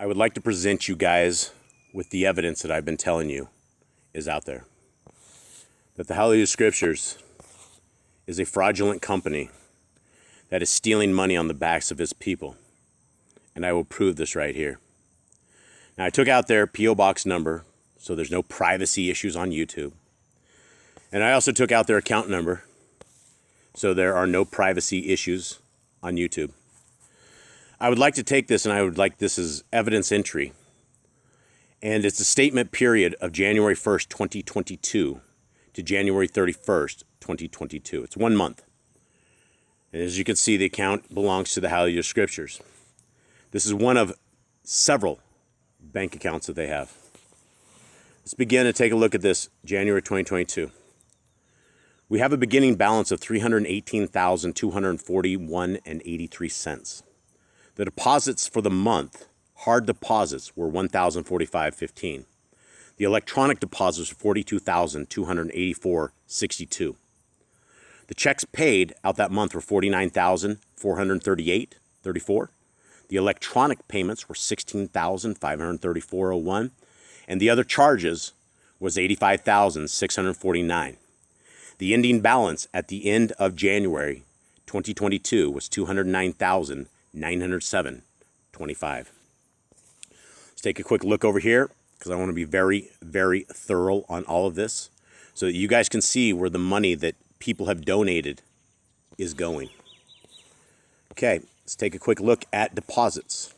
I would like to present you guys with the evidence that I've been telling you is out there. That the HalleluYAH Scriptures is a fraudulent company that is stealing money on the backs of his people. And I will prove this right here. Now, I took out their P.O. Box number, so there's no privacy issues on YouTube. And I also took out their account number, so there are no privacy issues on YouTube. I would like to take this, and I would like this as evidence entry. And it's a statement period of January 1st, 2022 to January 31st, 2022. It's 1 month. And as you can see, the account belongs to the HalleluYAH Scriptures. This is one of several bank accounts that they have. Let's begin to take a look at this January 2022. We have a beginning balance of $318,241.83. The deposits for the month, hard deposits, were $1,045.15. The electronic deposits were $42,284.62. The checks paid out that month were $49,438.34. The electronic payments were $16,534.01. And the other charges was $85,649. The ending balance at the end of January 2022 was $209,907.25. Let's take a quick look over here because I want to be very, very thorough on all of this so that you guys can see where the money that people have donated is going. Okay, let's take a quick look at deposits.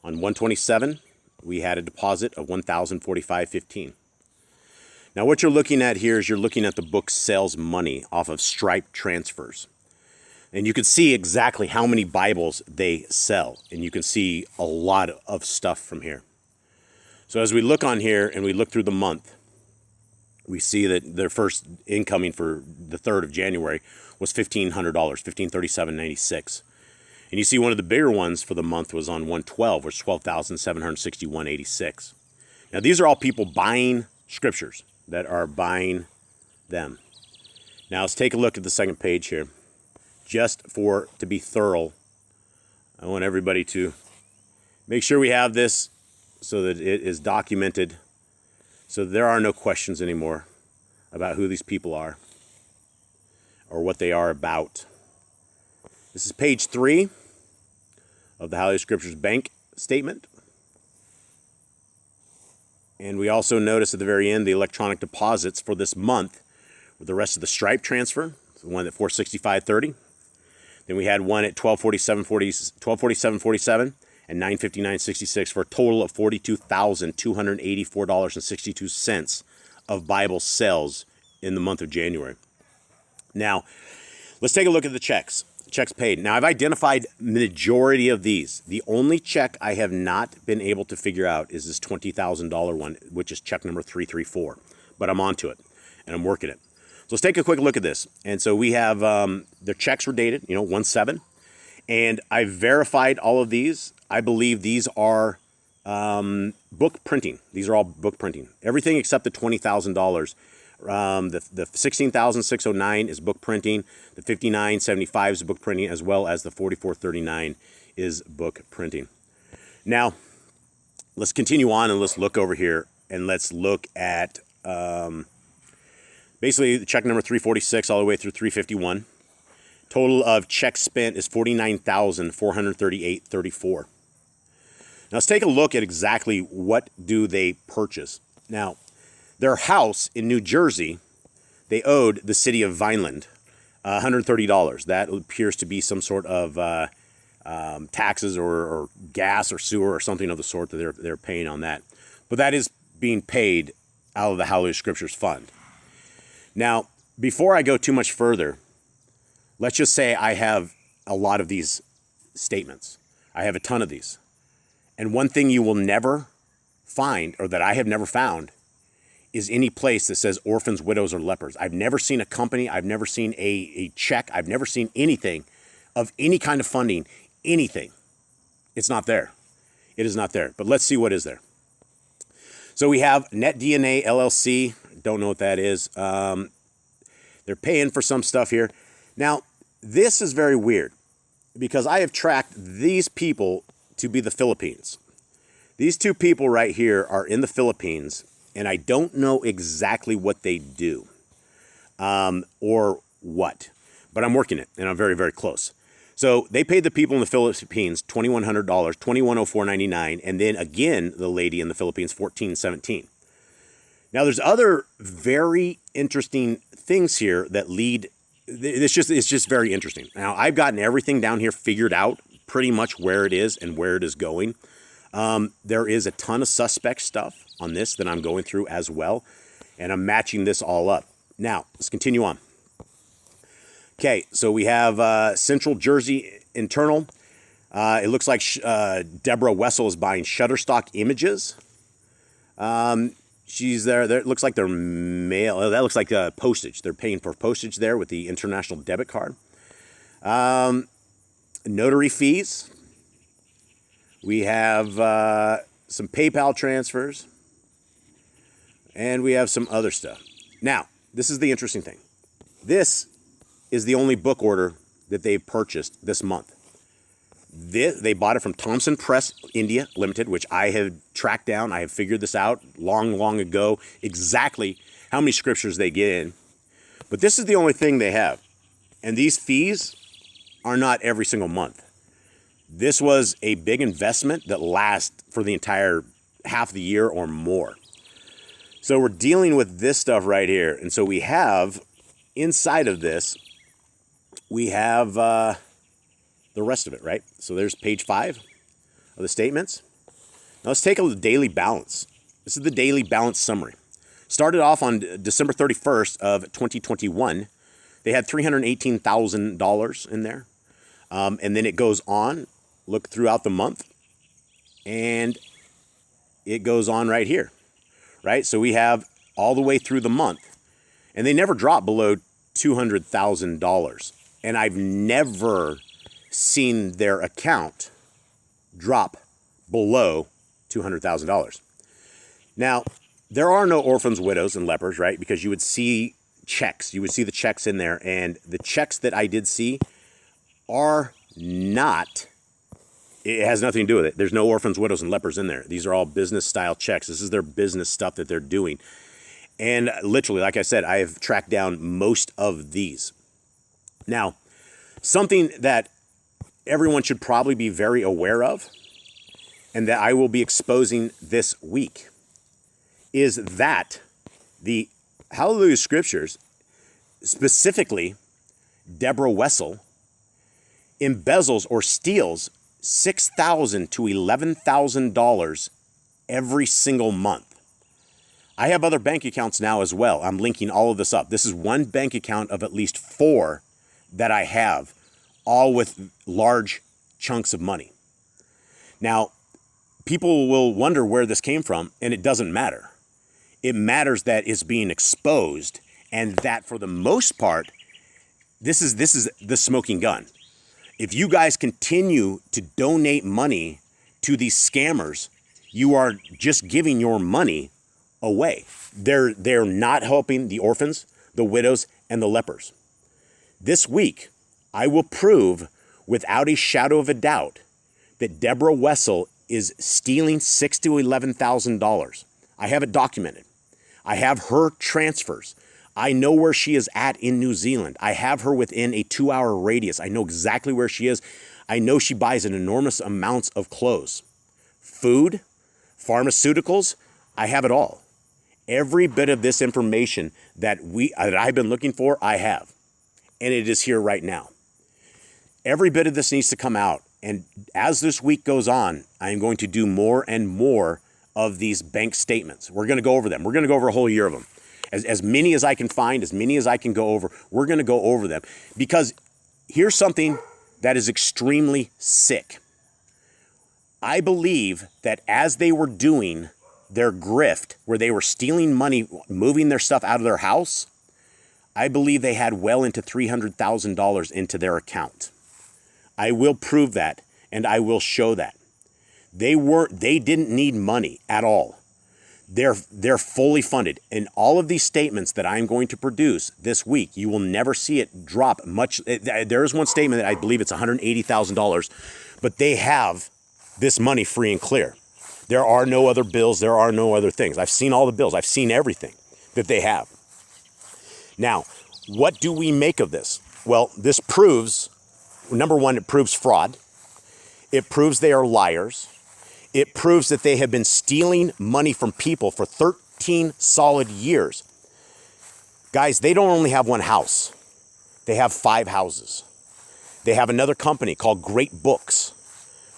On 127, we had a deposit of $1,045.15. Now what you're looking at here is you're looking at the book sales money off of Stripe transfers. And you can see exactly how many Bibles they sell. And you can see a lot of stuff from here. So as we look on here and we look through the month, we see that their first incoming for the 3rd of January was $1,500, $1,537.96. And you see one of the bigger ones for the month was on 112, which is $12,761.86. Now these are all people buying scriptures that are buying them. Now let's take a look at the second page here. Just to be thorough, I want everybody to make sure we have this so that it is documented, so there are no questions anymore about who these people are or what they are about. This is page 3 of the HalleluYAH Scriptures bank statement. And we also notice at the very end the electronic deposits for this month with the rest of the Stripe transfer, the one at $465.30. Then we had one at $1247.47 and $959.66 for a total of $42,284.62 of Bible sales in the month of January. Now, let's take a look at the checks. Checks paid. Now, I've identified majority of these. The only check I have not been able to figure out is this $20,000 one, which is check number 334. But I'm onto it, and I'm working it. So let's take a quick look at this. And so we have, their checks were dated, 1/7. And I verified all of these. I believe these are book printing. These are all book printing. Everything except the $20,000. The $16,609 is book printing. The $59.75 is book printing, as well as the $44.39 is book printing. Now, let's continue on and let's look over here and let's look at basically the check number 346 all the way through 351. Total of checks spent is $49,438.34. Now let's take a look at exactly what do they purchase. Now, their house in New Jersey, they owed the city of Vineland $130. That appears to be some sort of taxes or gas or sewer or something of the sort that they're paying on that. But that is being paid out of the HalleluYAH Scriptures Fund. Now, before I go too much further, let's just say I have a lot of these statements. I have a ton of these. And one thing you will never find, or that I have never found, is any place that says orphans, widows, or lepers. I've never seen a company. I've never seen a check. I've never seen anything of any kind of funding, anything. It's not there. It is not there. But let's see what is there. So we have NetDNA LLC. Don't know what that is. They're paying for some stuff here. Now, this is very weird because I have tracked these people to be the Philippines. These two people right here are in the Philippines, and I don't know exactly what they do or what, but I'm working it, and I'm very, very close. So they paid the people in the Philippines $2,100, $2,104.99, and then again, the lady in the Philippines, $1,417. Now, there's other very interesting things here that lead. It's just very interesting. Now, I've gotten everything down here figured out, pretty much where it is and where it is going. There is a ton of suspect stuff on this that I'm going through as well, and I'm matching this all up. Now, let's continue on. Okay, so we have Central Jersey Internal. It looks like Deborah Wessel is buying Shutterstock images. She's there. It looks like they're mail. That looks like postage. They're paying for postage there with the international debit card. Notary fees. We have some PayPal transfers. And we have some other stuff. Now, this is the interesting thing. This is the only book order that they've purchased this month. They bought it from Thompson Press India Limited, which I have tracked down. I have figured this out long ago, exactly how many scriptures they get in. But this is the only thing they have. And these fees are not every single month. This was a big investment that lasts for the entire half the year or more. So we're dealing with this stuff right here. And so we have, inside of this, we have the rest of it, right? So there's page 5 of the statements. Now let's take a look at the daily balance. This is the daily balance summary. Started off on December 31st of 2021. They had $318,000 in there. And then it goes on, look throughout the month, and it goes on right here, right? So we have all the way through the month, and they never drop below $200,000. And I've never seen their account drop below $200,000. Now, there are no orphans, widows, and lepers, right? Because you would see checks. You would see the checks in there. And the checks that I did see are not, it has nothing to do with it. There's no orphans, widows, and lepers in there. These are all business-style checks. This is their business stuff that they're doing. And literally, like I said, I have tracked down most of these. Now, something that everyone should probably be very aware of, and that I will be exposing this week, is that the HalleluYAH scriptures, specifically Deborah Wessel, embezzles or steals $6,000 to $11,000 every single month. I have other bank accounts now as well. I'm linking all of this up. This is one bank account of at least 4 that I have, all with large chunks of money. Now, people will wonder where this came from, and it doesn't matter. It matters that it's being exposed, and that for the most part, this is the smoking gun. If you guys continue to donate money to these scammers, you are just giving your money away. They're not helping the orphans, the widows, and the lepers. This week, I will prove without a shadow of a doubt that Deborah Wessel is stealing $6,000 to $11,000. I have it documented. I have her transfers. I know where she is at in New Zealand. I have her within a 2-hour radius. I know exactly where she is. I know she buys an enormous amounts of clothes, food, pharmaceuticals. I have it all. Every bit of this information that I've been looking for, I have. And it is here right now. Every bit of this needs to come out. And as this week goes on, I'm going to do more and more of these bank statements. We're going to go over them. We're going to go over a whole year of them. As many as I can find, as many as I can go over, we're going to go over them. Because here's something that is extremely sick. I believe that as they were doing their grift, where they were stealing money, moving their stuff out of their house, I believe they had well into $300,000 into their account. I will prove that, and I will show that. They didn't need money at all. They're fully funded. And all of these statements that I'm going to produce this week, you will never see it drop much. There is one statement that I believe it's $180,000, but they have this money free and clear. There are no other bills. There are no other things. I've seen all the bills. I've seen everything that they have. Now, what do we make of this? Well, this proves, number one, it proves fraud. It proves they are liars. It proves that they have been stealing money from people for 13 solid years. Guys, they don't only have one house. They have 5 houses. They have another company called Great Books.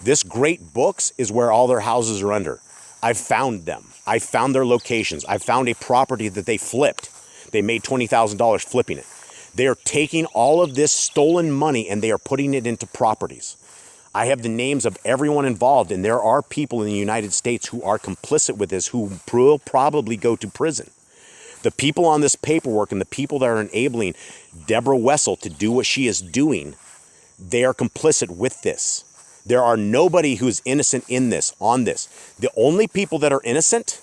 This Great Books is where all their houses are under. I've found them. I found their locations. I found a property that they flipped. They made $20,000 flipping it. They are taking all of this stolen money and they are putting it into properties. I have the names of everyone involved, and there are people in the United States who are complicit with this who will probably go to prison. The people on this paperwork and the people that are enabling Deborah Wessel to do what she is doing, they are complicit with this. There are nobody who's innocent in this, on this. The only people that are innocent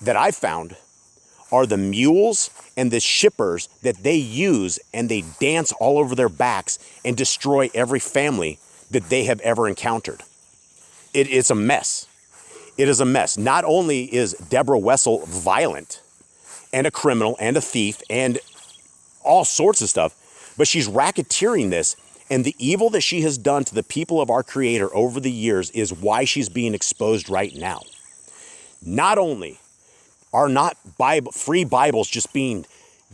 that I've found are the mules and the shippers that they use, and they dance all over their backs and destroy every family that they have ever encountered. It is a mess. It is a mess. Not only is Deborah Wessel violent and a criminal and a thief and all sorts of stuff, but she's racketeering this, and the evil that she has done to the people of our Creator over the years is why she's being exposed right now. Not only are not free Bibles just being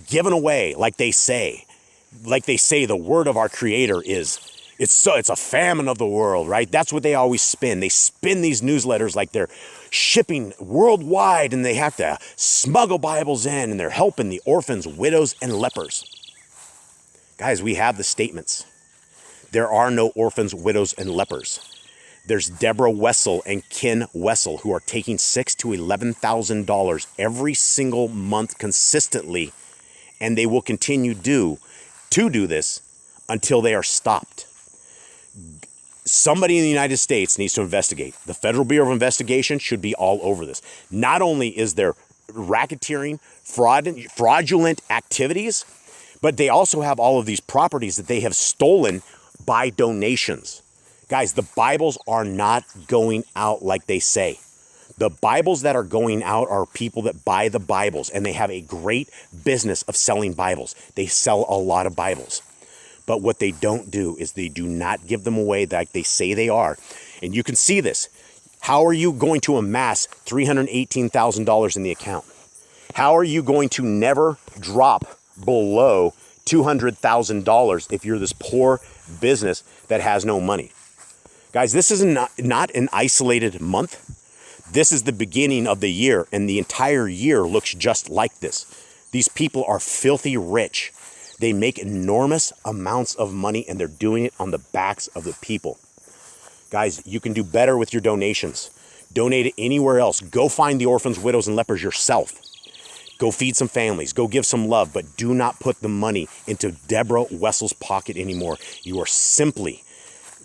given away like they say the word of our Creator is, it's a famine of the world, right? That's what they always spin. They spin these newsletters like they're shipping worldwide, and they have to smuggle Bibles in, and they're helping the orphans, widows, and lepers. Guys, we have the statements. There are no orphans, widows, and lepers. There's Deborah Wessel and Ken Wessel who are taking $6,000 to $11,000 every single month consistently, and they will continue to do this until they are stopped. Somebody in the United States needs to investigate. The Federal Bureau of Investigation should be all over this. Not only is there racketeering, fraudulent activities, but they also have all of these properties that they have stolen by donations. Guys, the Bibles are not going out like they say. The Bibles that are going out are people that buy the Bibles, and they have a great business of selling Bibles. They sell a lot of Bibles. But what they don't do is they do not give them away like they say they are. And you can see this. How are you going to amass $318,000 in the account? How are you going to never drop below $200,000 if you're this poor business that has no money? Guys, this is not an isolated month. This is the beginning of the year, and the entire year looks just like this. These people are filthy rich. They make enormous amounts of money, and they're doing it on the backs of the people. Guys, you can do better with your donations. Donate it anywhere else. Go find the orphans, widows, and lepers yourself. Go feed some families. Go give some love, but do not put the money into Deborah Wessel's pocket anymore. You are simply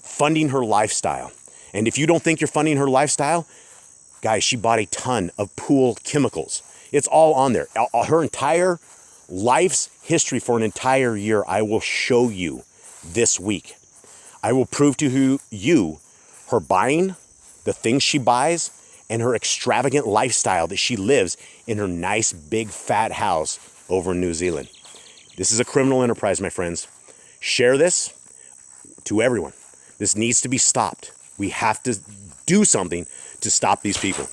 funding her lifestyle. And if you don't think you're funding her lifestyle, guys, she bought a ton of pool chemicals. It's all on there. Her entire life's history for an entire year, I will show you this week. I will prove to you her buying, the things she buys, and her extravagant lifestyle that she lives in her nice, big, fat house over in New Zealand. This is a criminal enterprise, my friends. Share this to everyone. This needs to be stopped. We have to do something to stop these people.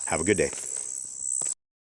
Have a good day.